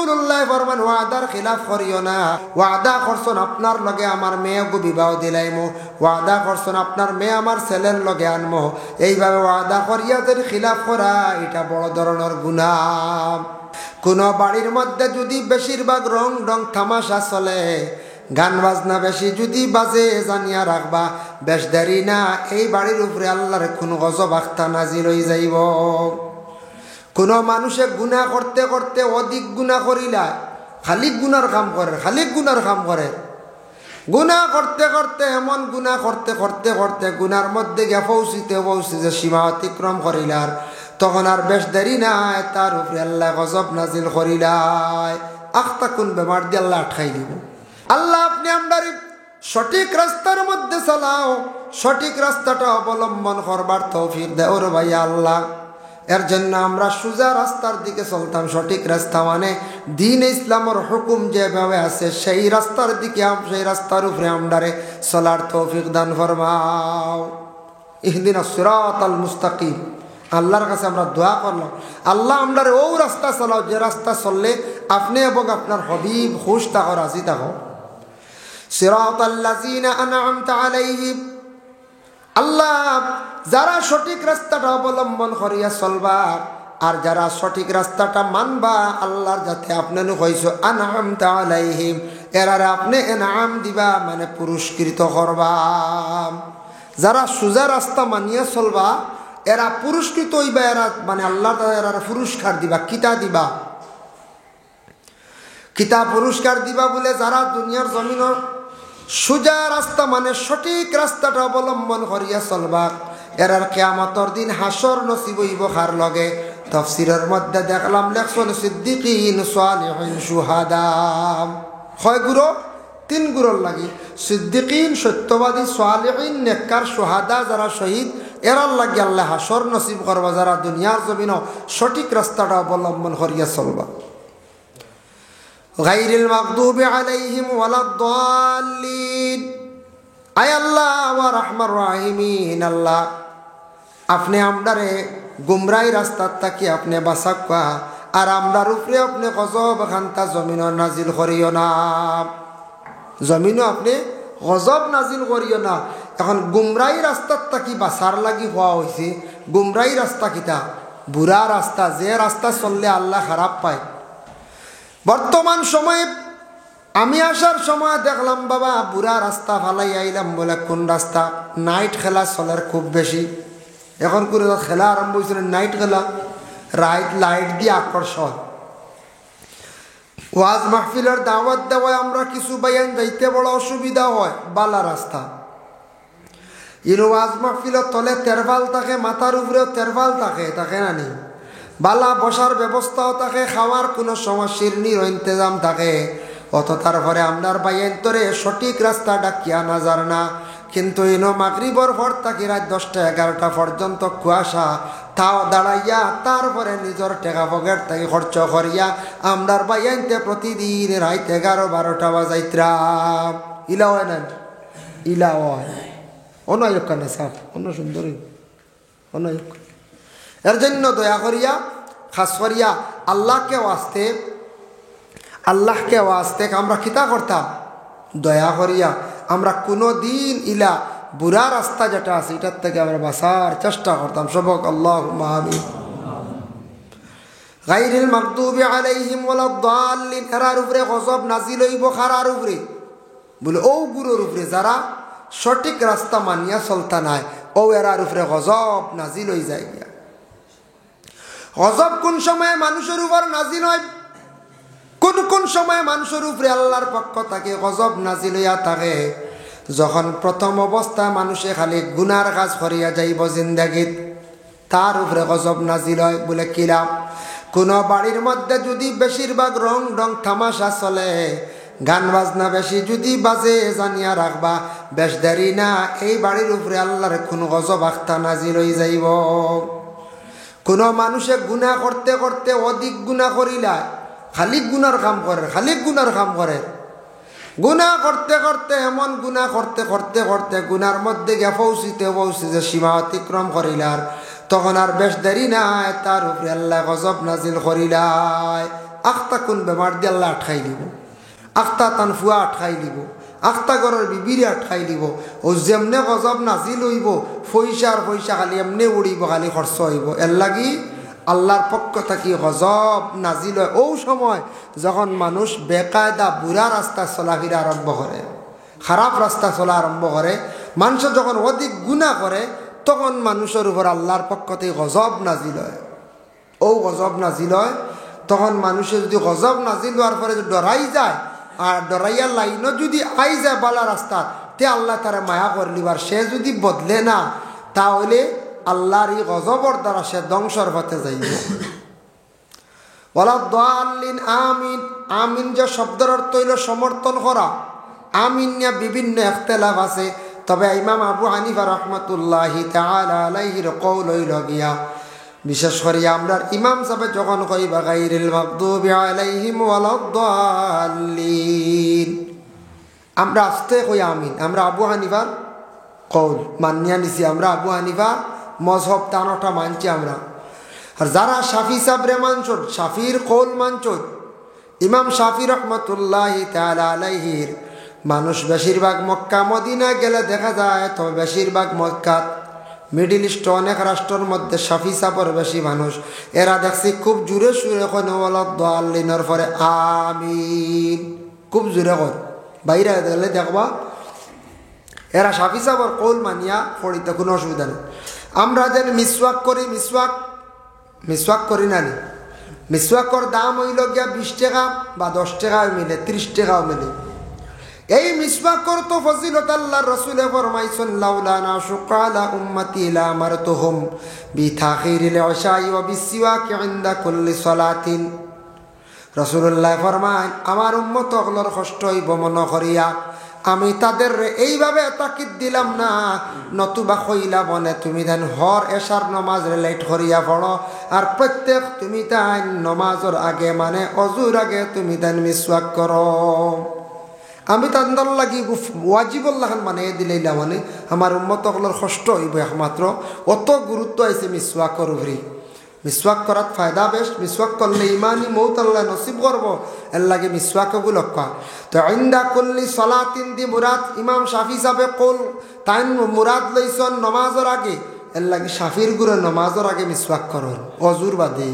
রাসূলুল্লাহ ফরমান ওয়াদার খিলাফ করিও না। ওয়াদা করছেন আপনার লগে আমার মেয়েকে বিবাহ দিলাইমু, ওয়াদা করছেন আপনার মেয়ে আমার ছেলের লগে আনমো, এইভাবে ওয়াদা করিয়া যদি খিলাফ করা এটা বড় ধরনের গুনাহ। কোন বাড়ির মধ্যে যদি বেশিরভাগ রং রং তামাশা চলে, গান বাজনা বেশি যদি বাজে, জানিয়া রাখবা বেশ দেরি না এই বাড়ির উপরে আল্লাহর কোন গজব আখতা নাজিল হয়ে যাইব। কোন মানুষে গুনাহ করতে করতে অধিক গুনাহ করিলা, খালি গুনার কাম করে, খালি গুনার কাম করে, গুনাহ করতে করতে এমন গুনাহ করতে করতে করতে গুনার মধ্যে গিয়ে পৌঁছিতে যে সীমা অতিক্রম করিলার, তখন আর বেশ দেরি না তার উপরে আল্লাহ গজব নাজিল করিলাই, আখতা কোন বেমার দিয়ে আল্লাহ আটকাই দিব। আল্লাহ আপনি আমরা সঠিক রাস্তার মধ্যে চালাও, সঠিক রাস্তাটা অবলম্বন করবার তৌফিক দেও রে ভাই আল্লাহ। এর জন্য আমরা সোজা রাস্তার দিকে চলতাম। সঠিক রাস্তা মানে দ্বীন ইসলামের হুকুম যেভাবে আছে সেই রাস্তার দিকে, সেই রাস্তার উপরে আমরারে চলার তৌফিক দান ফরমাও। ইহদিনাস সিরাতাল মুস্তাকিম। আল্লাহর কাছে আমরা দোয়া করলাম, আল্লাহ আমরারে ও রাস্তা চালাও যে রাস্তা চললে আপনি এবং আপনার হবিব খুশ থাকো, রাজি থাকো। সিরাতাল্লাযীনা আনআমতা আলাইহিম, আল্লাহ যারা সঠিক রাস্তাটা অবলম্বন করিয়া চলবা আর যারা সঠিক রাস্তাটা মানবা, আল্লাহর যাতে আপনি কইছো আনআমতা আলাইহিম, এরারে আপনি ইনাম দিবা মানে পুরস্কৃত করবা। যারা সোজা রাস্তা মানিয়া চলবা এরা পুরস্কৃত হইবা, এরা মানে আল্লাহ এরা পুরস্কার দিবা। কিতা দিবা? কিতা পুরস্কার দিবা বলে যারা দুনিয়ার জমিনের সোজা রাস্তা মানে সঠিক রাস্তাটা অবলম্বন করিয়া চলবা, এরার কিয়ামতের দিন হাসর নসিব হইব কার লগে? তাফসীরের মধ্যে দেখলাম লেখছেন সিদ্দিকিন, সালিহিন, শুহাদা। কয় গুরু? 3 গুরুর লাগি। সিদ্দিকিন সত্যবাদী, সালিহিন নেককার, শুহাদা যারা শহীদ, এরার লাগি আল্লাহ হাসর নসিব করবা যারা দুনিয়ার জমিনও সঠিক রাস্তাটা অবলম্বন করিয়া চলবা। গায়রিল মাগদুবি আলাইহিম ওয়ালাদ-দাল্লিন। আয় আল্লাহ ওয়া রাহমার রাহিমিন, আল্লাহ আপনি আমরারে গুমরাই রাস্তার থাকি আপনি বাঁচাক্কা, আর আমরার উপরে আপনি গজব খান্তা জমিন নাজিল করিও না, জমিনও আপনি গজব নাজিল করিও না। এখন গুমরাই রাস্তার থাকি বাঁচার লাগি হওয়া হয়েছে। গুমরাই রাস্তা কিতা? বুড়া রাস্তা, যে রাস্তা চললে আল্লাহ খারাপ পায়। বর্তমান সময়ে আমি আসার সময় দেখলাম বাবা বুড়া রাস্তা ফালাই আইলাম বলে কোন রাস্তা নাইট খেলা চলার খুব বেশি। এখন করে খেলা আরম্ভ হয়েছিল নাইট খেলা, লাইট দিয়ে আকর্ষণ। ওয়াজ মাহফিলের দাওয়াত দেওয়ায় আমরা কিছু বায়ান যাইতে বড় অসুবিধা হয়। বালা রাস্তা ইনো ওয়াজ মাহফিলের তলে তেরফাল থাকে, মাথার উপরেও তেরফাল থাকে, থাকে না নি? বালা বসার ব্যবস্থাও থাকে, খাওয়ার কোনো সমস্যার ইন্তজাম থাকে। অত তারপরে আমরার বাইন্তরে সঠিক রাস্তাটা কিয়া নাজার না। কিন্তু ইনো মাগরিবর পর থাকি রাত 10টা 11টা পর্যন্ত কুয়াশা, তাও দাঁড়াইয়া তারপরে নিজের টেকা পকেট থেকে খরচ করিয়া আমরার বাইনতে প্রতিদিন রাত 11-12টা বাজাইত্রাম। ইলা হয় না? ইলা হয় অনয়ক কানে সাফ অন্য সুন্দরী অনয়ক। এর জন্য দয়া করিয়া খাস করিয়া আল্লাহকে ওয়াস্তে আমরা খিতা করতাম, দয়া করিয়া আমরা কোনো দিন ইলা বুড়া রাস্তা যেটা আছে এটার থেকে আমরা বাঁচার চেষ্টা করতাম। সবক আল্লাহুম্মা আমিন। গায়রিল মাগদুবি আলাইহিম ওয়ালাদ-দাল্লিন, এরার উপরে গজব নাজিল হইব কারার উপরে? বলে ও গুরুর উপরে যারা সঠিক রাস্তা মানিয়া চলতা নাই, ও এরার উপরে গজব নাজিল হয়ে যায়। গজব কোন সময়ে মানুষের উপর নাজিল হয়, কোন কোন সময় মানুষের উপরে আল্লাহর পক্ষ থেকে গজব নাজিল হইয়া থাকে? যখন প্রথম অবস্থায় মানুষে খালি গুনার কাজ করিয়া যাইব জিন্দাগিত, তার উপরে গজব নাজিল হয়। বলে কিলাম? কোন বাড়ির মধ্যে যদি বেশিরভাগ রং রং তামাশা চলে, গান বাজনা বেশি যদি বাজে, জানিয়া রাখবা বেশ দেরি না এই বাড়ির উপরে আল্লাহর কোন গজব আখতা নাজিল হয়ে যাইব। কোন মানুষে গুনাহ করতে করতে অধিক গুনাহ করিলা, খালি গুনার কাম করে, খালি গুনার কাম করে, গুনাহ করতে করতে এমন গুনাহ করতে করতে করতে গুনার মধ্যে গিয়ে পৌঁছিতে যে সীমা অতিক্রম করিলার, তখন আর বেশ দেরি নাই, তার উপরে আল্লাহ গজব নাজিল করিলাই। আখতা কোন বেমার দিয়ে আল্লাহ আটকাই দিব, আখতা তান ফুয়া আটকাই দিব, আখতা ঘরের বিবিরে আটকাই দিব। ও যেমনে গজব নাজিল হইব, পয়সা খালি এমনি উড়িব, খালি খরচ হইব। এর লাগি আল্লাহর পক্ষ থাকি গজব নাজিল হয় ও সময় যখন মানুষ বেকায়দা বুড়া রাস্তা চলাফেরা আরম্ভ করে, খারাপ রাস্তা চলা আরম্ভ করে, মানুষ যখন অধিক গুনাহ করে, তখন মানুষের উপর আল্লাহর পক্ষ থেকে গজব নাজিল হয়। ও গজব নাজিল হয় তখন মানুষের যদি গজব নাজিল হওয়ার পরে ডরাই যায়, আর ডরাইয়ার লাইনও যদি আই যায় বালা রাস্তা, তে আল্লাহ তারা মায়া করলিবার, সে যদি বদলে না, তাহলে আল্লাহর এই গজবর দ্বারা সে ধ্বংসর পথে যাইব। বলা দাল্লিন আমিন, আমিন যে শব্দের অর্থ হইল সমর্থন করা। আমিন নিয়ে বিভিন্ন ইখতিলাফ আছে, তবে ইমাম আবু হানিফা রহমাতুল্লাহি তাআলা আলাইহির কওল হইল গিয়া, বিশেষ করে আমরা ইমাম সাহেব যখন কইবা গায়রিল মাগদুবি আলাইহিম ওয়ালাদ-দাল্লিন, আমরা আস্তে কই আমিন। আমরা আবু হানিফার কওল মানিয়া নিছি, আমরা আবু হানিফা মযহব তানটা মানছি আমরা। আর যারা শাফি সাহেবরে মানছন, শাফির কওল মানছন, ইমাম শাফি রহমাতুল্লাহি তাআলা আলাইহির মানুষ বেশিরভাগ মক্কা মদিনা গেলে দেখা যায়, তবে বেশিরভাগ মক্কা মিডিল ইস্ট অনেক রাষ্ট্রের মধ্যে শাফি সাহেবের বেশি মানুষ। এরা দেখছি খুব জোরে সুরে কোনো ওয়ালাদ-দাল্লিনের পরে আমিন খুব জোরে কর, বাইরে গেলে দেখবা এরা শাফি সাহেবের কওল মানিয়া পড়িতে কোনো অসুবিধা নেই। আমরা যেন মিসওয়াক করি, মিসওয়াক করি না নি, মিসওয়াকর দাম হইল গিয়া 20 টাকা বা 10 টাকাও মিলে, 30 টাকাও মিলে। এই মিসওয়াকর তো ফজিলত আল্লাহর রাসূলে ফরমাইছেন, লাউলা নাশুক্কা আলা উম্মতি লা আমারতুহুম বিতাখিরিল ইশাই ওয়া বিসওয়াকি ইনদা কুল্লি সালাতিন। রাসূলুল্লাহ ফরমায়, আমার উম্মত হলর কষ্ট হইব মনে করিয়া আমি তাদের এইভাবে তাকিদ দিলাম না, নতুবা কইলা বনে তুমি দেন হর এশার নমাজ লেট করিয়া পড়ো, আর প্রত্যেক তুমি তাই নমাজের আগে মানে অজুর আগে তুমি দেন মিসওয়াক করো। আমি তাদের লাগি ওয়াজিবুল্লাহ মানে দিলাইলা, মানে আমার উম্মত হলর কষ্ট হইব একমাত্র। অত গুরুত্ব আছে মিসওয়াকর উপরে। মিসওয়াক করার ফায়দা বেশ, মিসওয়াক করলে ইমানি মৌত আল্লাহ নসিব করব, এর লাগে মিসওয়াককে লক্ষ্য। তো ইনদা কুল্লি সালাতিন দি মুরাদ ইমাম শাফি সাহেব কল তাই মুরাদ লইছন নমাজের আগে, এর লাগে শাফির গুরে নমাজের আগে মিসওয়াক করন অজুর বাদে।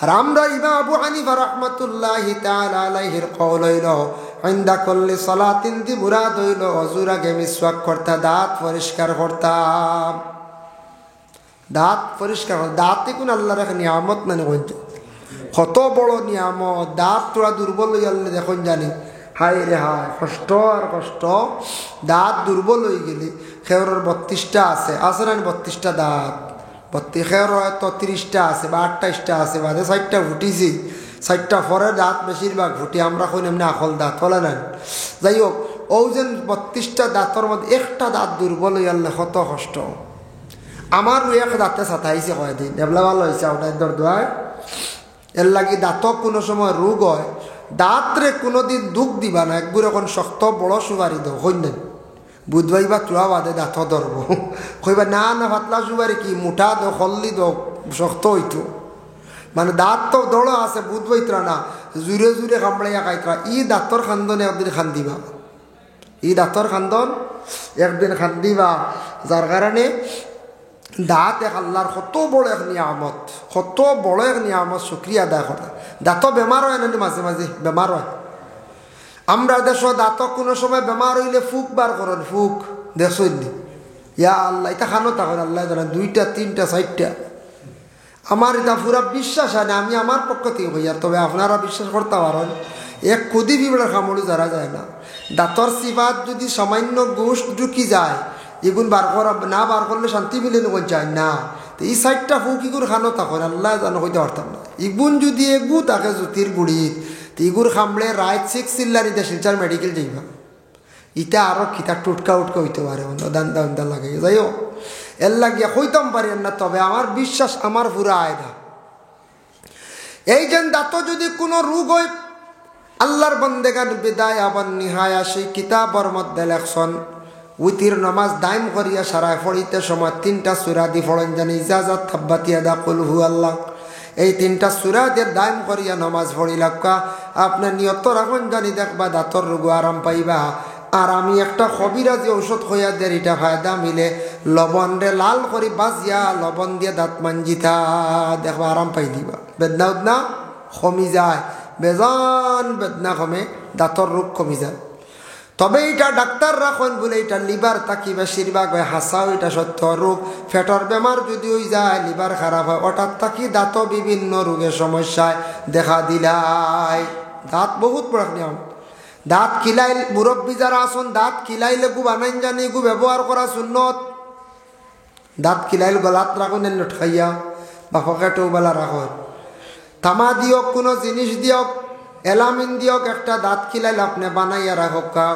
আর আমরা ইমাম আবু হানিফা রাহমাতুল্লাহি তাআলা আলাইহির কওল হইল ইনদা কুল্লি সালাতিন দি মুরাদ হইল অজুর আগে মিসওয়াক করতা, দাঁত পরিষ্কার করতাম। দাঁত পরিষ্কার, দাঁতে কোন আল্লাহর এক নিয়ামত মানে কত বড় নিয়ামত। দাঁত তোরা দুর্বল হয়ে গেলে দেখুন জানি, হাই রে হায় কষ্ট আর কষ্ট। দাঁত দুর্বল হয়ে গেলে খেওরের 32টা আছে না 32টা দাঁত, খেওর হয়তো 30টা আছে বা 28টা আছে, বাদে 60টা ফুটিছি, 60টা পরে দাঁত বেশিরভাগ ফুটি। আমরা কই এমনি আকল দাঁত হলে নেন। যাই হোক, ও যে 32টা দাঁতের মধ্যে একটা দাঁত দুর্বল হয়ে গেলে কত কষ্ট। আমারও এক দাঁতে ছাতাইছে কয়দিন, এবলা ভালো হয়েছে ওটাই দরদোয়ায়। এর লাগি দাঁতক কোনো সময় রোগ হয়, দাঁতরে কোনোদিন দুঃখ দিবা না, একগুর এখন শক্ত বড় সুপারি দাও কইলেন বুধবাই বা চুয়া বাদে দাঁত ধরব, কইবা না না পাতলা সুপারি কি মুঠা দো হল্লি দো শক্ত হইতো, মানে দাঁত তো দৌড় আছে বুধবাইতরা না, জুড়ে জুড়ে কামড়াইয়া খাইতরা। ই দাঁতর খান্দনে একদিন খান্দিবা, ই দাঁতর খান্দন একদিন খান্দিবা, যার কারণে দাঁত এক আল্লাহর কত বড় এক নিয়ামত, কত বড় এক নিয়ামত, শুক্রিয়া আদায় করা। দাঁত বেমার হয় না, মাঝে মাঝে বেমার হয়। আমরা দেশ দাঁত কোনো সময় বেমার হইলে ফুক বার করেন, ফুক দেশ ইয়া আল্লাহ এটা খানো তখন আল্লাহ জানেন 2টা 3টা 4টা। আমার এটা পুরা বিশ্বাস হয় না, আমি আমার পক্ষ থেকে হই, আর তবে আপনারা বিশ্বাস করতে পারেন এক কুদি বিবড়ার খামড়ি যারা যায় না। দাঁতর সিফাত যদি সামান্য গোশ ঢুকি যায়, এগুন বার করা না, বার করলে শান্তি মিলে নয় যায় না। তো এই 4টা ফুক ইগুর খানো তখন আল্লাহ জানো হইতে পারতাম না। ইগুন যদি এগু তাকে জ্যোতির গুড়িত ইগুর খামড়ে রাইট 6 চিল্লারিতে শিলচার মেডিকেল যাইবা, ইটা আরো খিতা টুটকা উটকা হইতে পারে, দান্দা দান্দা লাগে। যাই হোক, এর লাগিয়া হইতাম পারি না, তবে আমার বিশ্বাস আমার পুরা আয়দা এই যে দাঁত যদি কোনো রোগ হয়, আল্লাহর বন্দেগান বিদায় আবার নিহায়া সেই কিতাবর মধ্যে লেখছেন উইতির নমাজ দাইম করিয়া সারায় পড়িতে সময় 3টা সূরা দি পড়েন জানি ইজাজাত তাব্বাত ইয়াদা কুল হু আল্লাহ। এই 3টা সূরা দিয়ে দাইম করিয়া নমাজ পড়িলাক্কা আপনি নিয়ত রাখুন জানি দেখবা দাঁতর রোগ আরাম পাইবা। আর আমি একটা কবিরাজি ঔষধ হইয়া দের এটা ফায়দা মিলে লবণ রে লাল করি বাজিয়া লবণ দিয়ে দাঁত মাঞ্জিতা দেখবা আরাম পাই দিবা। বেদনা উদনা কমি যায়, বেজান বেদনা কমে, দাঁতর রোগ কমি যায়। তবে এটা ডাক্তার রাখুন বলে এটা লিভার তাকি বেশিরভাগ হয় হাসাও, এটা সত্য রোগ। ফেটর বেমার যদি হয়ে যায়, লিভার খারাপ হয়, ওটার তাকি দাঁত বিভিন্ন রোগের সমস্যায় দেখা দিলাই। দাঁত বহুত বড় নিয়ম। দাঁত খিলাইল মুরব্বী যারা আসুন দাঁত খিলাইলে গু বানাইন জানি গু ব্যবহার করা সুন্নত। দাঁত খিলাইল গলাত রাখুন লট খাইয়া বা পকেটেও বেলা রাখুন। থামা দিয়ক কোনো জিনিস দিয়ক, এলামিন দিয়ক, একটা দাঁত খিলাইল আপনি বানাইয়া রাখা।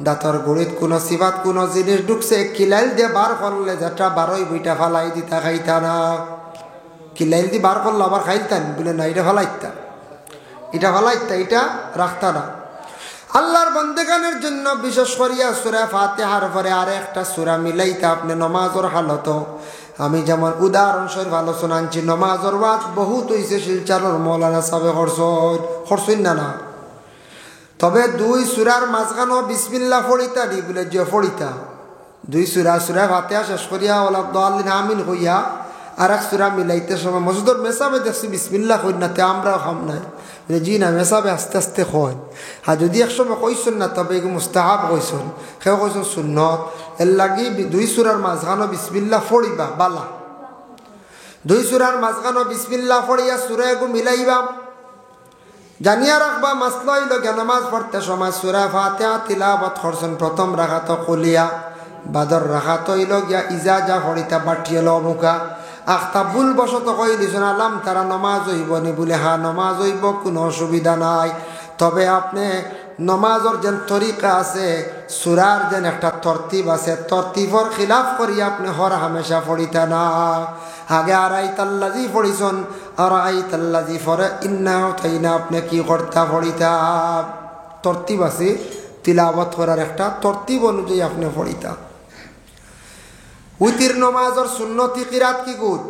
দাঁতর গুড়িত কোনো সিবাত কোনো জিনিস ঢুকছে খিলাইল দিয়ে বার করলে যেটা বারোই বইটা ফালাই দিতা খাইতা না। খিলাইল দিয়ে বার করলে আবার খাইতান বলে না, এটা ফালাইতা, এটা ফালাইতা, এটা রাখতা না। আল্লাহর বন্দেগানের জন্য বিশেষ করিয়া সূরা ফাতিহার পরে আর একটা সূরা মিলাইতা আপনি নমাজের হালত। আমি যেমন উদাহরণস্বরূপ আলোচনা আনছি, নমাজের ওয়াজ বহুত হয়েছে শিলচারের মৌলানা সাহেব খরচইন না। তবে 2 সূরার মাঝখানো বিসমিল্লাহ ফড়িতা দি বলে যে ফড়িতা 2 সূরা ফাতিহা শেষ করিয়া ওলা দাল্লিন আমিন হইয়া আর এক সূরা মিলাইতে সময় মসজিদের মেসাবে দেখছি বিসমিল্লাহ কই না, তে আমরাও খাম নাই জি না, মেসাবে আস্তে আস্তে হয়। আর যদি একসময় কইসন না তবে এগুলো মুস্তাহাব কইসন, সেও কইসন সুন্নত। এর লাগি 2 সূরার মাঝখানো বিসমিল্লাহ ফড়িবা বালা। 2 সূরার মাঝখানো বিসমিল্লাহ ফড়িয়া সূরা এগু মিলাইবা। জানিয়া রাখবা মাসলা হইল নামাজ পড়তে সময় সূরা ফাতিহা তিলাওয়াত করছেন প্রথম রাকাত কুলিয়া, বাদর রাকাত হইল গিয়া ইজাজা ফড়িতা বাটিয়ে লমুকা। আখতা ভুল বশত কইলিছেন আলাম তারা নমাজ হইব নি বলে, হ্যাঁ নমাজ হইব, কোনো অসুবিধা নাই। তবে আপনি নমাজের যেন তরিকা আছে, সূরার যেন একটা তরতিব আছে, তরতিবর খিলাফ করি আপনি হর হামেশা পড়িতা না। আগে আরাইতাল্লাজি পড়িছন, আরাইতাল্লাজি পরে ইন্না তাইনা আপনি কি করতা পড়িতা। তরতিব আছে তিলাওয়াত করার একটা তরতিব অনুযায়ী আপনি পড়িতা। উইতির নমাজের সুন্নতি কিরাত কি গুড?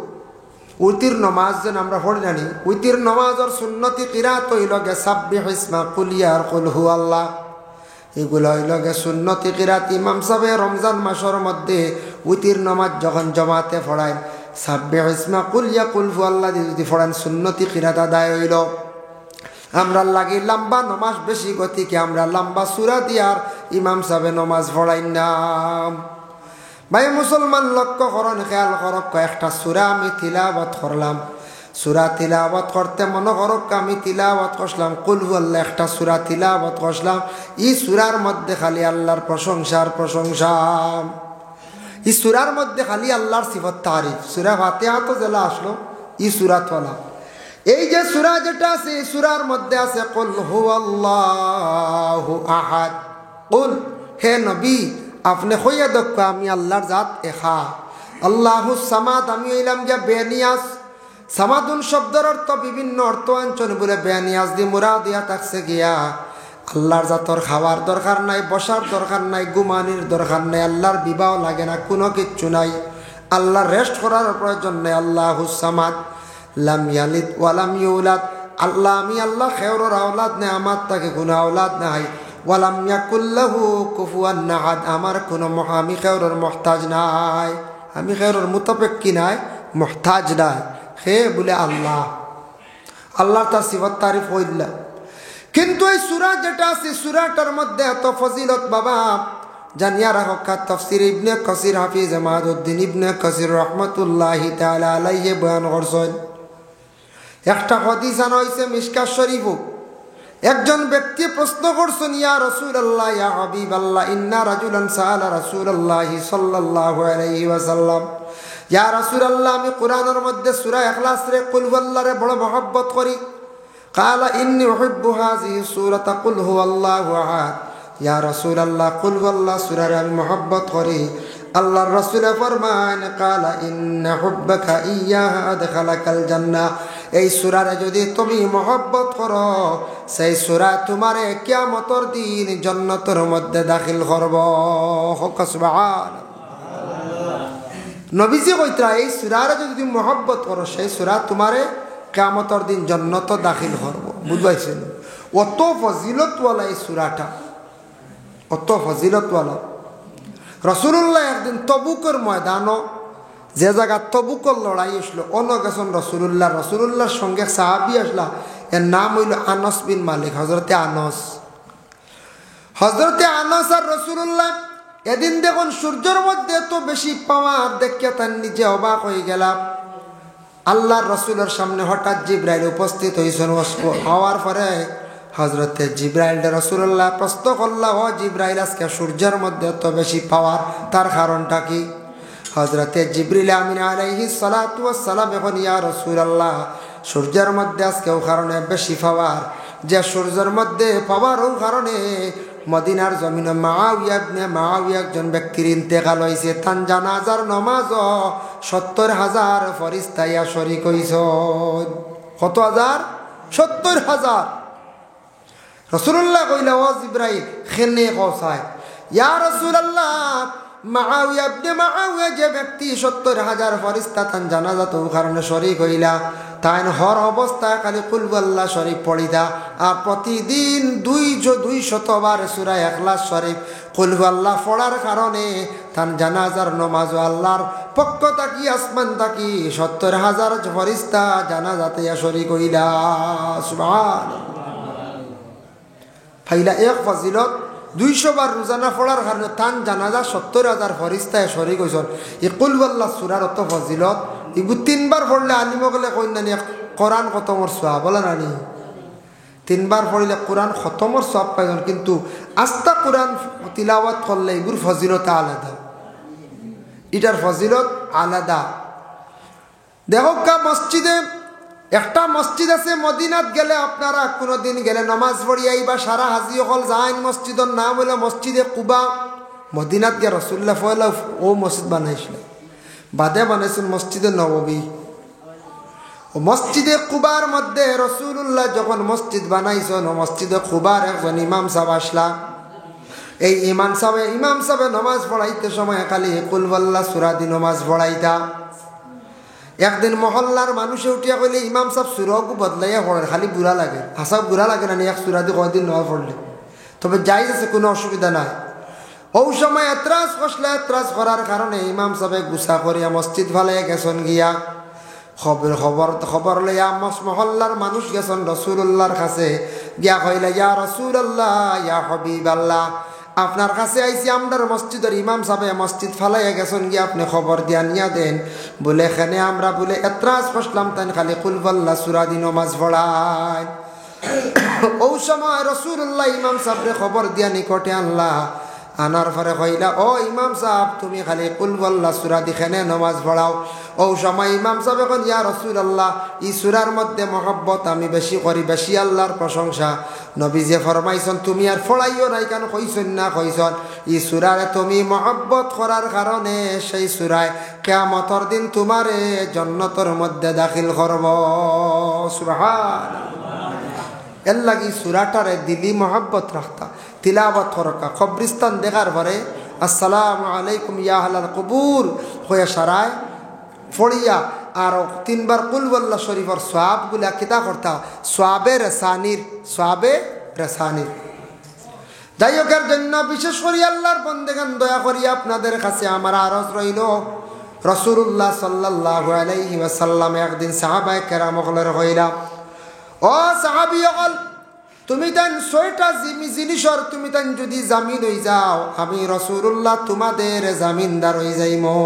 উইতির নমাজ যেন আমরা পড়ি জানি, উইতির নমাজের সুন্নতি কিরাত হইল গে সাব্বিহ ইসমা কুলিয়া আর কুল হু আল্লাহ। এগুলো হইল গে সুন্নতি কিরাত। ইমাম সাহেব রমজান মাসের মধ্যে উইতির নমাজ যখন জমাতে পড়ায় সাব্বিহ ইসমা কুলিয়া কুল হু আল্লাহ যদি পড়ান সুন্নতি কিরাত আদায় হইল। আমরা লাগি লম্বা নমাজ বেশি গতিকে আমরা লম্বা সূরা দিয়ার ইমাম সাহেব নমাজ পড়াই না। ভাই মুসলমান লক্ষ্য করুন, খেয়াল করক, একটা সূরা আমি তিলাওয়াত করলাম। সূরা তিলাওয়াত করতে মনে করক আমি তিলাওয়াত করলাম কুল হু আল্লাহ, একটা সূরা তিলাওয়াত করলাম। এই সূরার মধ্যে খালি আল্লাহর প্রশংসার প্রশংসা, এই সূরার মধ্যে খালি আল্লাহর সিফত তারিফ। সূরা ফাতিহা তো জেলা আসলো, এই সূরাত ওয়ালা এই যে সূরা যেটা আছে এই সূরার মধ্যে আছে কুল হু আল্লাহু আহাদ। কুল, হে নবী আপনি হইয়া দক্ষ আমি আল্লাহর জাত একা। আল্লাহু সামাদ, আমি হইলাম গিয়া বেনিয়াজ। সামাদুন শব্দের অর্থ বিভিন্ন অর্থ আঞ্চল বলে বেনিয়াজ দি মুরাদ দিয়া থাকছে গিয়া আল্লাহর জাতর খাওয়ার দরকার নাই, বসার দরকার নাই, ঘুমানির দরকার নাই, আল্লাহর বিবাহ লাগে না, কোনো কিচ্ছু নাই, আল্লাহর রেস্ট করার প্রয়োজন নেই। আল্লাহু সামাদ লাম ইয়ালিদ ওয়ালাম ইউলাদ। আল্লাহ আমি আল্লাহ খেওরের আওলাদ নেই, আমার তাকে কোনো আওলাদ নাই। ওয়ালাম ইয়াকুল লাহু কুফুয়ান আহাদ, আমার কোনো আমি খেওরের মুহতাজ নাই, আমি খেওরের মুতাফিক্কি নাই, মুহতাজ নাই। হে বলে আল্লাহ, আল্লাহ তার সিফত তারিফ হইলা। কিন্তু এই সূরা যেটা আছে সূরাটার মধ্যে এত ফজিলত বাবা জানিয়া রাখো। তাফসীর ইবনে কাসির হাফিজ মাদউদ্দিন ইবনে কাসির রাহমাতুল্লাহি তাআলা আলাইহি বয়ান করছেন। একটা হাদিস আনা হইছে মিশকাত শরীফ। একজন ব্যক্তি প্রশ্ন করছেন, ইয়া রাসূলুল্লাহ ইয়া হাবিবাল্লাহ ইন্না রাজুলান সাআলা রাসূলুল্লাহ সাল্লাল্লাহু আলাইহি ওয়াসাল্লাম, ইয়া রাসূলুল্লাহ আমি কোরআনের মধ্যে সূরা ইখলাস রে কুল হুয়াল্লাহ রে বড় মহব্বত করি। কালা ইন্নী উহিব্বু হাযিহি সূরাতা কুল হুয়াল্লাহু আহাদ। ইয়া রাসূলুল্লাহ কুল হুয়াল্লাহ সূরা রে আমি মহব্বত করি। আল্লাহর রাসূল ফরমান, কালা ইন্না হুব্বাকা ইয়াহা আদখালাকাল জান্নাহ। এই সূরারে যদি তুমি মহব্বত করো সেই সূরা তোমারে কিয়ামতের দিন জান্নাতের মধ্যে দাখিল করব সুবহানাল্লাহ নবীজি কইতরা এই সূরারে যদি তুমি মহব্বত করো সেই সূরা তোমারে কিয়ামতের দিন জান্নাত দাখিল করব বুঝাইছেন অত ফজিলতওয়ালা এই সূরাটা অত ফজিলতওয়ালা রাসূলুল্লাহ একদিন তবুকের ময়দানও যে জায়গা তবুকের লড়াই আসলো অন্য গেছেন রসুলুল্লাহর সঙ্গে সাহাবি আসলা এর নাম হইল আনস বিন মালিক হজরতে আনস আর রসুলুল্লাহ এদিন দেখুন সূর্যের মধ্যে তো বেশি পাওয়ার দেখে তার নিজে অবাক হয়ে গেলাম আল্লাহর রসুলের সামনে হঠাৎ জিব্রাইল উপস্থিত হয়েছেন হওয়ার পরে হজরতে জিব্রাইল রসুল্লাহ প্রশ্ন করল ও জিব্রাইল আজকে সূর্যের মধ্যে তো বেশি পাওয়ার তার কারণটা কি হজরতে জিবরিল আমিন আলাইহিস সালাতু ওয়াস সালাম এখন ইয়া রাসূলুল্লাহ সূর্যের মধ্যে আজকেও কারণে বেশি পাওয়ার যে সূর্যের মধ্যে পাওয়ারও কারণে মদিনার জমিনে মুআবিয়া একজন ব্যক্তির ইন্তেকাল হয়েছে তার জানাজার নামাজও ৭০,০০০ ফেরেশতা ইয়া শরীক হইছে কত হাজার ৭০,০০০ রাসূলুল্লাহ কইলা ও জিবরাইল খেনে কসায় ইয়া রাসূলুল্লাহ মুআবিয়া যে ব্যক্তি ৭০,০০০ ফেরেশতা তার জানাজাত কারণে শরীক হইলা তাই হর অবস্থায় খালি কুল আল্লাহ শরীফ পড়িতা আর প্রতিদিন ২০০ বার সূরা ইখলাস শরীফ কুল আল্লাহ পড়ার কারণে তার জানাজার নামাজ আল্লাহর পক্ষ থাকি আসমান থাকি ৭০,০০০ ফেরেশতা জানাজাতে শরীক হইলা সুবহানাল্লাহ ফাইলা এক ফজিলত ২০০ বার রোজানা পড়ার কারণে তান জানাজা ৭০,০০০ ফেরেশতায় শরীক হইছেন এই কুল আল্লাহ সূরার অত ফজিলত এগুলো ৩ বার পড়লে আলিম গেলে কইনানি কোরআন খতমর সওয়াব বলে নানি ৩ বার পড়লে কোরআন খতমর সওয়াব পাইছেন কিন্তু আস্তা কোরআন তিলাওয়াত করলে এগুলোর ফজিলত আলাদা এটার ফজিলত আলাদা দেখো কা মসজিদে একটা মসজিদ আছে মদিনাত গেলে আপনারা কোনোদিন গেলে নামাজ পড়ি আইবা সারা হাজি হল যাইন মসজিদের নাম হলো মসজিদে কুবা মদিনাত গিয়ে রাসূলুল্লাহ পয়লা ও মসজিদ বানাইছিল বাদে বানাইছেন মসজিদে নববী ও মসজিদে কুবার মধ্যে রাসূলুল্লাহ যখন মসজিদ বানাইছেন মসজিদে কুবার একজন ইমাম সাহেব আসলা এই ইমাম সাহেব নামাজ পড়াইতে সময় খালি কুল আল্লাহ সূরা দি নামাজ পড়াইতা একদিন মহল্লার মানুষে উঠিয়া কইলে ইমাম সাহেব সূরাকে বদলাইয়া পড়ে খালি বুড়া লাগে হাসা বুড়া লাগে না এক সূরা দিয়ে কয়দিন নামাজ পড়লে তবে জায়েজ আছে কোনো অসুবিধা নাই ও সময় এতরাজ করার কারণে ইমাম সাহেব গুসা করিয়া মসজিদ ভালে গেছেন গিয়া খবর লইয়া মহল্লার মানুষ গেছেন রাসূলুল্লাহর কাছে গিয়া কইলা ইয়া রাসূলুল্লাহ ইয়া হাবিবাল্লাহ আপনার কাছে আইসি আমরার মসজিদের ইমাম সাহেব মসজিদ ফালাইয়া গেছেন গিয়ে আপনি খবর দিয়া নিয়া দেন বলে এখানে আমরা বলে এতরাজ করলাম তাই খালি কুল আল্লাহ সূরা দি নামাজ পড়ায় ও সময় রাসূলুল্লাহ ইমাম সাহেবরে খবর দিয়া নিকটে আনলা আনার পরে কইলা ও ইমাম সাহেব তুমি খালি কুল আল্লাহ সূরা দিখানে নামাজ পড়াও ও সময় ইমাম সাহেব এখন ইয়া রাসূলুল্লাহ এই সূরার মধ্যে মহব্বত আমি বেশি করি বেশি আল্লাহর প্রশংসা নবীজি ফরমাইছেন তুমি আর পড়াইও নাই কেন কইছেন না কইছেন এই সূরারে তুমি মহব্বত করার কারণে সেই সূরায় কিয়ামতের দিন তোমারে জান্নাতের মধ্যে দাখিল করব সুবহানাল্লাহ এর লাগি সূরাটারে দিলি মহব্বত রাখতা তিলাওয়াত করকা কবরস্থান দেখার পরে আসসালামু আলাইকুম ইয়া আহলাল কবুর হয়ে সারায় পড়িয়া আর 3 বার কুল আল্লাহ শরীফের সওয়াবগুলা কিতা করতা সওয়াবে রাসানির যাই হোক এর জন্য বিশেষ করে আল্লাহর বন্দেগান দয়া করিয়া আপনাদের কাছে আমার আরজ রইল রাসূলুল্লাহ সাল্লাল্লাহু আলাইহি ওয়াসাল্লাম একদিন সাহাবায়ে কেরামগলের কইলা ও সাহাবীগণ তুমি তান 6টা জিনিসর তুমি তান যদি জামিন হই যাও আমি রাসূলুল্লাহ তোমাদের জামিনদার হই যাইমু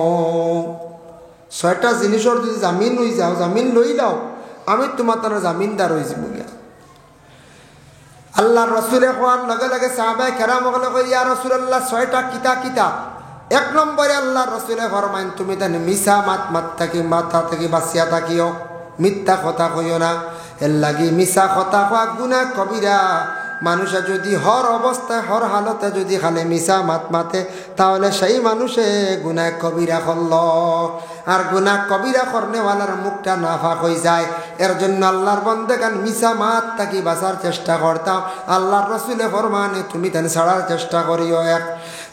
6টা জিনিসর যদি জামিন হই যাও জামিন লই দাও আমি তোমার তার জামিনদার হই যাবো আল্লাহর রাসূলের কোয়ার লগে লগে সাহাবায়ে কেরামগলে কই ইয়া রাসূলুল্লাহ 6টা কিতা 1 নম্বরে আল্লাহর রাসূলে ফরমাইন তুমি তান মিছা মাথা থেকে বাঁচিয়া থাকিও মিথ্যা কথা কইও না এর লাগি মিছা কথা কোয়া গুনাহ কবিরা মানুষে যদি হর অবস্থায় হর হালতে যদি খালে মিশা মাত মাতে তাহলে সেই মানুষে গুনাহ কবিরা করল আর গুনাহ কবিরা করনেওয়ালার মুখটা নাফাক হয়ে যায়। এর জন্য আল্লাহর বন্দেগান মিশা মাত তাকি বাঁচার চেষ্টা করতাম। আল্লাহর রসুলে ফরমানে তুমি তেন ছাড়ার চেষ্টা করিও।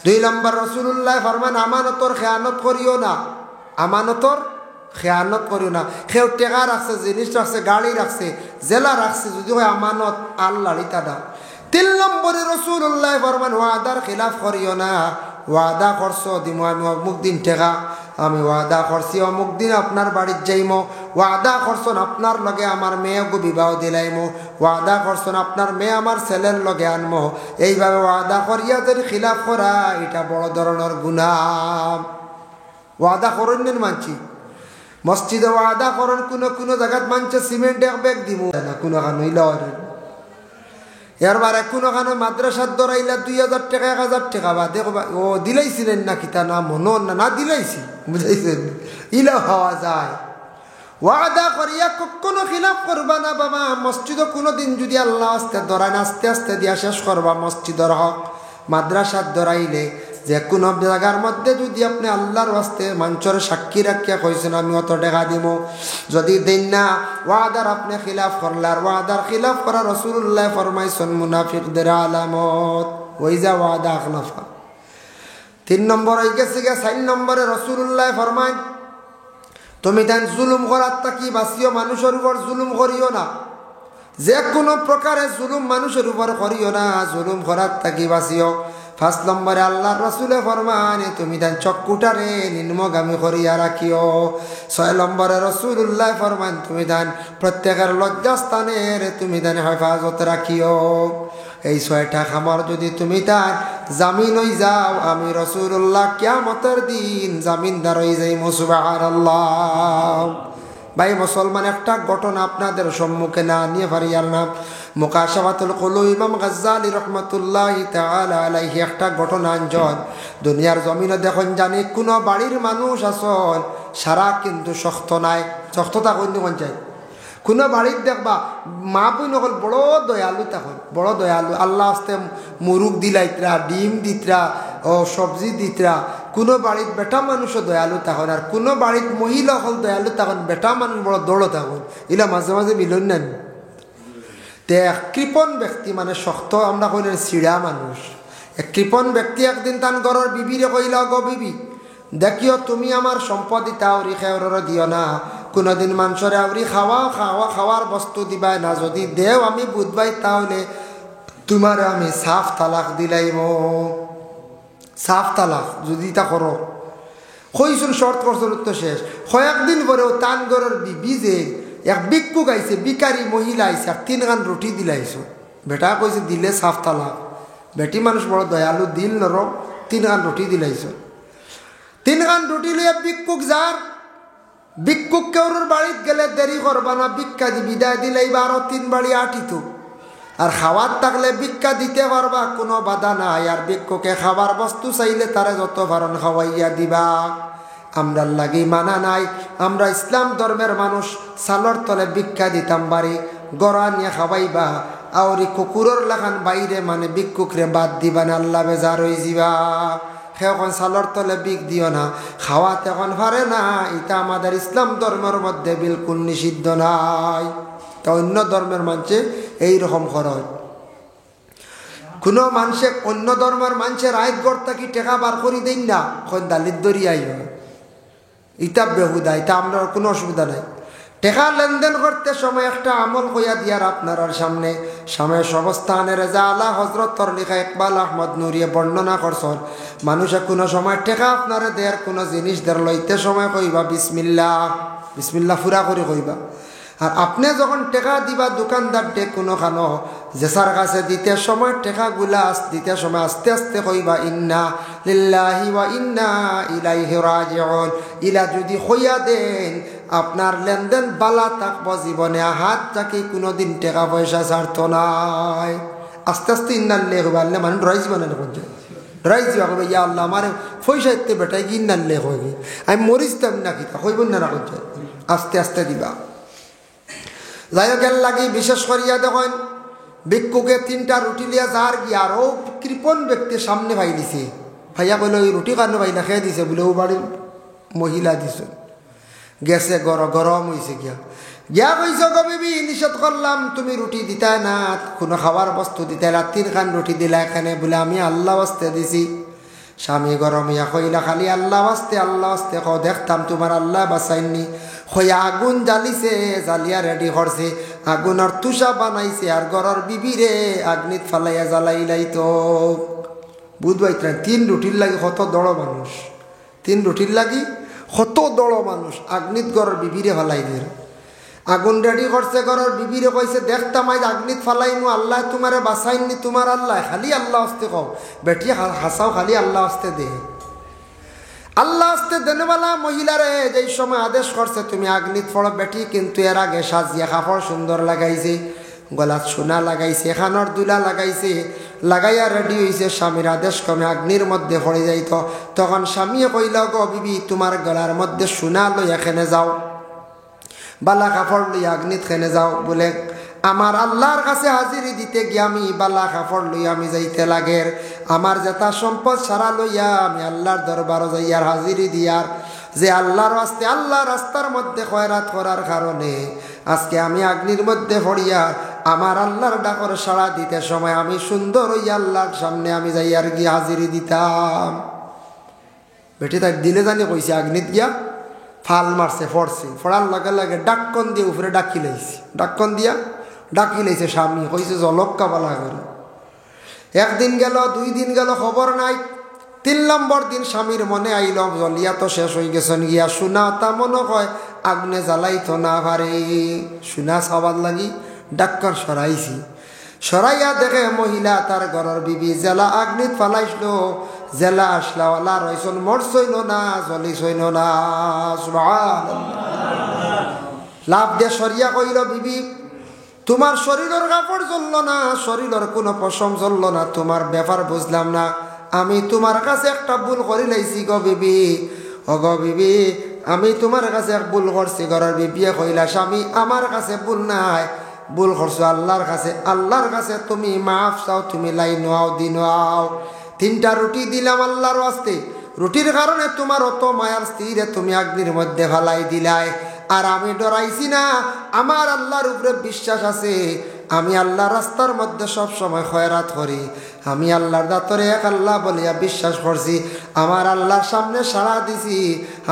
2 নম্বর রসুল্লাহ ফরমান আমানতর খেয়ানত করিও না, আমানতর খেয়ানত করিও না। কেউ টেকা রাখছে, জিনিস রাখছে, গাড়ি রাখছে, জেলা রাখছে, যদি হয় আমানত আল্লাহর ইতা দাও। 3 নম্বরে রসুল্লাহ ফরমান ওয়াদার খিলাফ করিও না। ওয়াদা করছো দিমো আমি অমুক দিন টেকা, আমি ওয়াদা করছি অমুক দিন আপনার বাড়ির যাইমো, ওয়াদা করছেন আপনার লগে আমার মেয়েকে বিবাহ দিলাইমো, ওয়াদা করছেন আপনার মেয়ে আমার ছেলের লগে আনমো। এইভাবে ওয়াদা করিয়া যদি খিলাফ করা এটা বড় ধরনের গুনাহ। ওয়াদা করেন মানছি মসজিদে ওয়াদা করেন, কোনো জায়গাত মানছে সিমেন্ট এক ব্যাগ দিব না, কোনো খানইল এরবারে কোনোখানে মাদ্রাসার দরাইলা 2000 টাকা 1000 টাকা বা দেখবা ও দিলাইছিলেন না কিতা না মনো না দিলাইছি, বুঝাইছেন? ইলা হওয়া যায়। ওয়াদা করিয়া কখনো খিলাফ করবা না বাবা। মসজিদও কোনোদিন যদি আল্লাহ আস্তে ধরায় আস্তে আস্তে দিয়া শেষ করবা মসজিদের হক। মাদ্রাসার ধরাইলে যে কোনো জায়গার মধ্যে যদি আপনি আল্লাহর ওয়াস্তে মঞ্চরে সাক্ষী রাখিয়া কইছেন আমি অত টাকা দিব, যদি দেন না ওয়াদার আপনি খিলাফ করলার, ওয়াদার খিলাফ করা রাসূলুল্লাহ ফরমাইছেন মুনাফিকদের আলামত। ওই যা ওয়াদা আখলাফা। 3 নম্বর হয়ে গেছে। 4 নম্বরে রাসূলুল্লাহ ফরমায় তুমি দেন জুলুম করার তাকি বাঁচিও, মানুষের উপর জুলুম করিও না। যে কোনো প্রকারে জুলুম মানুষের উপর করিও না, জুলুম করার তাকি বাঁচিও। 5 নম্বরে আল্লাহর রাসূলে ফরমানে তুমি দেন চক্ষুটারে নিম্নগামী করিয়া রাখিও। 6 নম্বরে রাসূলুল্লাহ ফরমান তুমি দেন প্রত্যেকের লজ্জাস্থানের তুমি দেন হেফাজত রাখিও। এই 6টা খামার যদি তুমি তার জামিন হয়ে যাও, আমি রাসূলুল্লাহ কিয়ামতের দিন জামিনদার হয়ে যাই। সুবহানাল্লাহ। ভাই মুসলমান, একটা ঘটনা আপনাদের সম্মুখে না নিয়ে পারিয়ার নাম মুকাশাফাতুল কুলুব ইমাম গাজ্জালী রাহমাতুল্লাহি তাআলা আলাইহি একটা ঘটনা আনজন। দুনিয়ার জমিনে দেখুন জানি কোনো বাড়ির মানুষ আসন সারা কিন্তু শক্ত নাই, শক্ততা কোন যায়। কোনো বাড়ির দেখবা মা বই নকল বড় দয়ালু, তখন বড় দয়ালু, আল্লাহ আস্তে মুরুগ দিলাইতরা, ডিম দিতরা, ও সবজি দিতরা। কোনো বাড়ির বেটা মানুষও দয়ালু তখন, আর কোনো বাড়ির মহিলা হল দয়ালু তখন, বেটা মানুষ বড় দৌড় তখন। এলা মাঝে মাঝে মিলন নেন। তে কৃপণ ব্যক্তি মানে শক্ত আমরা কইলেন চিড়া মানুষ। এক কৃপণ ব্যক্তি একদিন তান ঘরের বিবিরে কইলা, গো বিবি দেখিও তুমি আমার সম্পদ ইতা আউরি খেয়র দিও না, কোনোদিন মানুষরে আউরি খাওয়ার বস্তু দিবাই না, যদি দেও আমি বুঝবাই তাহলে তোমার আমি সাফ তালাক দিলাইম। সাফ তালাক যদি তা করো কইসুন শর্ত করছিল তো শেষ। কয়েকদিন পরেও তান ঘরের বিবি যে এক ভিক্ষুক আইছে, বিকারি মহিলা আইছে, আর 3 গান রুটি দিলাইছো। বেটা কইছে দিলে সাফ তালাক। বেটি মানুষ বড় দয়ালু, দিল নরম, 3 গান রুটি দিলাইছো। 3 গান রুটি লিয়ে ভিক্ষুক যার, ভিক্ষুক কেউর বাড়িতে গেলে দেরি করবা না, ভিক্ষা দি বিদায় দিলেইবা, আরো 3 বাড়ি আটিত। আর খাওয়ার থাকলে ভিক্ষা দিতে পারবা, কোনো বাধা নাই। আর ভিক্ষুকে খাবার বস্তু চাইলে তারে যত পারন খাওয়াইয়া দিবা। আমরা লাগি মানা নাই, আমরা ইসলাম ধর্মের মানুষ। সালর তলে ভিক্ষা দিতাম বাড়ি, গড়া নিয়ে খাওয়াইবা, আউরি কুকুরের লাখান বাইরে মানে ভিক্ষুকরে বাদ দিবা না, আল্লাহ বেজার হয়ে যাবা। এখন সালর তলে বিক দিও না, খাওয়াতে এখন পারে না, এটা আমাদের ইসলাম ধর্মের মধ্যে বিলকুল নিষিদ্ধ নাই। তা অন্য ধর্মের মানুষে এইরকম খরচ। কোনো মানুষে অন্য ধর্মের মানুষের আইত গড়তা কি টেকা বার করি দেন না, এখন দালিত দরিয়াই হয়, ইটা বেহুদা, এটা আমরা কোনো অসুবিধা নাই। টেকা লেনদেন করতে সময় একটা আমল কইয়া দিয়ার আপনার সামনে সামনে অবস্থানের রেজা আলা হজরতর লেখা ইকবাল আহমদ নুরিয়ে বর্ণনা করছেন। মানুষে কোনো সময় টেকা আপনারে দেয়ার কোনো জিনিস দের লইতে সময় কইবা বিসমিল্লাহ, বিসমিল্লাহ ফুরা করে কইবা। আর আপনি যখন টেকা দিবা দোকানদার ডে কোনো খানো জেসার কাছে দিতে সময় টেকাগুলা দিতে সময় আস্তে আস্তে কইবা ইন্না লিল্লাহি ওয়া ইন্না ইলাইহি রাজিউন। ইলা যদি কইয়া দেন আপনার লেনদেন বালা থাকবো, জীবনে হাত থাকি কোনোদিন টাকা পয়সা ছাড়তো নাই। আস্তে আস্তে ইন্নাল্লে হইবা, আল্লাহ মানে ডরাই যাবা না, ডরাই যাবা কইবা ইয়া আল্লাহ আমার পয়সা এতে বেটাই কি ইন্নাল্লে হইবি, আমি মরিতাম না কিতা কইব না না কইছে। আস্তে আস্তে দিবা। যাই হোক এর লাগি বিশেষ করিয়া দেখেন ভিক্ষুকে 3টা রুটি লিয়া যার গিয়া আর ও কৃপণ ব্যক্তি সামনে ভাই দিছে ভাইয়া কইল ওই রুটি কারণে ভাই না খেয়ে দিছে বলে ও বাড়ির মহিলা দিছে গেছে গরম হয়েছে গিয়া কইছো গো বিবি নিষেধ করলাম তুমি রুটি দিতাই না কোনো খাবার বস্তু দিতাই না 3 খান রুটি দিলা এখানে বলে আমি আল্লাহ ওয়াস্তে দিছি স্বামী গরম ইয়া কইলা খালি আল্লাহ ওয়াস্তে কও দেখতাম তোমার আল্লাহ বাঁচাইনি হইয়া আগুন জ্বালিছে জ্বালিয়া রেডি করছে আগুনের তুষা বানাইছে আর ঘরের বিবিরে আগ্নিত ফালাইয়া জ্বালাইলাইতো বুঝবাই 3 রুটির লাগি কত দড় মানুষ 3 রুটির লাগি কত দড় মানুষ আগ্নিত ঘরের বিবিরে ফালাই দিয়ে আগুন রেডি করছে ঘরের বিবিরে কইছে দেখতাম আজ আগ্নিত ফালাইনু আল্লাহ তোমারে বাঁচাইনি তোমার আল্লাহ খালি আল্লাহ আস্তে কও বেটি হাসাও খালি আল্লাহ আস্তে দে আল্লাহ আস্তে দেনওয়ালা মহিলারে যেই সময় আদেশ করছে তুমি আগ্নিত ফড় বেটি কিন্তু এর আগে সাজিয়া কাপড় সুন্দর লাগাইছে গলাত সোনা লাগাইছে খানর দুলা লাগাইছে লাগাইয়া রেডি হয়েছে স্বামীর আদেশ কমে আগ্নির মধ্যে পড়ে যাইত তখন স্বামীয়ে কইল গো বিবি তোমার গলার মধ্যে সোনা লই এখানে যাও বালা কাপড় লইয়া আগ্নিত খেনে যাও বলে আমার আল্লাহর কাছে হাজিরি দিতে গিয়ে আমি বালা কাপড় লইয়া আমি যাইতে লাগের আমার যেটা সম্পদ সারা লইয়া আমি আল্লাহর দরবারও যাইয়ার হাজিরি দিয়ার যে আল্লাহর রাস্তে আল্লাহ রাস্তার মধ্যে খয়রাত করার কারণে আজকে আমি আগ্নির মধ্যে পড়িয়া আমার আল্লাহর ডাকর সাড়া দিতে সময় আমি সুন্দর হইয়া আল্লাহর সামনে আমি যাইয়ার গিয়ে হাজিরি দিতাম বেটি তাই দিলে জানি কইছে আগ্নিত গিয়া ফাল মারছে পড়ছে পড়ার লগে লগে ডাক্কন দিয়ে উপরে ডাকি লাইছে ডাক্কন দিয়া ডাকি লাইছে স্বামী কইছে জলক্কা বালা করে 1 দিন গেল 2 দিন গেল খবর নাই 3 নম্বর দিন স্বামীর মনে আইল জলিয়া তো শেষ হয়ে গেছেন গিয়া সোনা তা মনে হয় আগুনে জ্বালাইতো না পারে সোনা সবার লাগি ডাক্কন সরাইছি সরাইয়া দেখে মহিলা তার ঘরের বিবি জেলা আগ্নিত ফালাইছিল জেলা আসলা ওলা রইছন মরছইল না জ্বলিছইল না সুবহানাল্লাহ লাভ দিয়ে সরিয়া কইল বিবি তোমার শরীরের কাপড় জ্বললো না শরীরের কোনো পশম জ্বললো না তোমার ব্যাপার বুঝলাম না আমি তোমার কাছে একটা ভুল করি লাইছি গো বিবি ও গো বিবি আমি তোমার কাছে এক ভুল করছি ঘরের বিবিয়ে কইলা স্বামী আমার কাছে ভুল নাই ভুল করছো আল্লাহর কাছে তুমি মাফ চাও তুমি লাইন আও দিন আও 3টা রুটি দিলাম আল্লাহর ওয়াস্তে রুটির কারণে তোমার অত মায়ার স্ত্রীরে তুমি আগ্নির মধ্যে ফালাই দিলাই আর আমি ডরাইছি না আমার আল্লাহর উপরে বিশ্বাস আছে আমি আল্লাহ রাস্তার মধ্যে সব সময় খয়রাত করি আমি আল্লাহর দাতরে এক আল্লাহ বলিয়া বিশ্বাস করছি আমার আল্লাহর সামনে সাড়া দিছি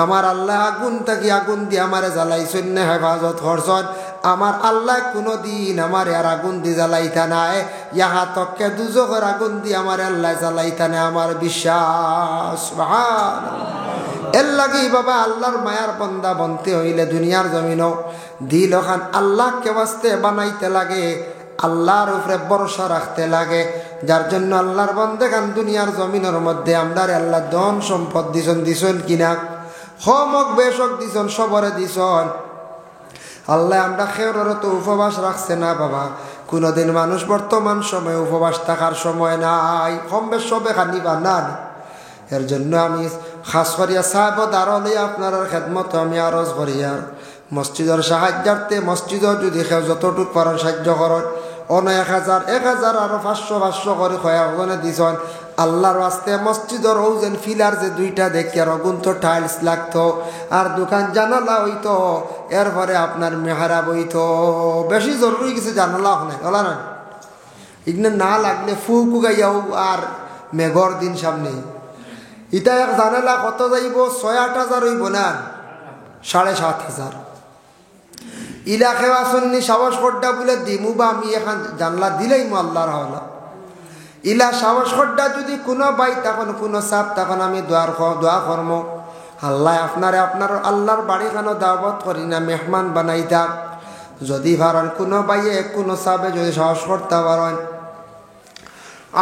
আমার আল্লাহ আগুন থাকি আগুন দিয়ে আমারে জ্বালাইছেন না হেফাজত করছেন আমার আল্লাহ কোনো দিন আমার আর আগুন দিয়ে জ্বালাইতা নাই ইহা তককে দুজকের আগুন দিয়ে আমার আল্লাহ জ্বালাইতা নাই আমার বিশ্বাস সুবহানাল্লাহ এর লাগি বাবা আল্লাহর মায়ার বন্দা বনতে হইলে দুনিয়ার জমিনও দিল খান আল্লাহকে বাস্তে বানাইতে লাগে আল্লাহর উপরে ভরসা রাখতে লাগে যার জন্য আল্লাহর বন্দে খান দুনিয়ার জমিনের মধ্যে আমরা আল্লাহ ধন সম্পদ দিছন কিনা হমক বেশক দিছন সবরে দিছন আল্লাহ আমরা খেউরের তো উপবাস রাখছে না বাবা কোনোদিন মানুষ বর্তমান সময়ে উপবাস থাকার সময় নাই কম বেশ সবে খানিবা না এর জন্য আমি খাস করিয়া সাহেব দাঁড়ালে আপনার খেদমত আমি আরজ করি আর মসজিদের সাহায্যার্থে মসজিদও যদি কেউ যতটুক পারেন সাহায্য করেন অন 1000 আরো 500 করে কয়েকজনে দিছেন আল্লাহর রাস্তে মসজিদের ওজেন ফিলার যে 2টা দেখি আর অগুন্ত টাইলস লাগতো আর দোকান জানালা হইতো এরপরে আপনার মেহরাব হইতো বেশি জরুরি কিছু জানালা হয় বলা না এগুলো না লাগলে ফুকু গাইয়াও আর মেঘর দিন সামনে ইটা এক জানালা কত যাইব 6-8 হাজার হইব না 7,500 ইলা খেওয়া শুননি সাহস খড্ডা বলে দিমু বা আমি এখন জানলা দিলেই মু আল্লাহর হাওলা ইলা সাহস খড্ডা যদি কোনো বাই তখন কোনো সাপ তখন আমি দোয়া কর্ম আল্লাহ আপনার আল্লাহর বাড়িখানো দাওয়াত করি না মেহমান বানাইতা যদি ভারেন কোনো বাইয়ে কোনো সাপে যদি সাহস করতে পারেন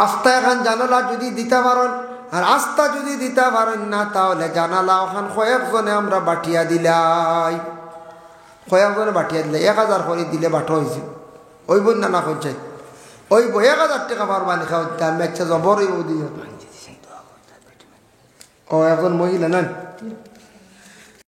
আস্তা এখন জানালা যদি দিতে পারেন আর আস্তা যদি দিতে পারেন না তাহলে জানালা ওখান কয়েকজনে আমরা বাটিয়া দিলাই কয়েকজনে বাটিয়া দিলে 1000 করে দিলে বাটো হয়েছে ওই বোন না করছে ওই 1000 টাকা পারবানি খাওয়া দাম একটা জবরই দিয়ে ও এখন মহিলা না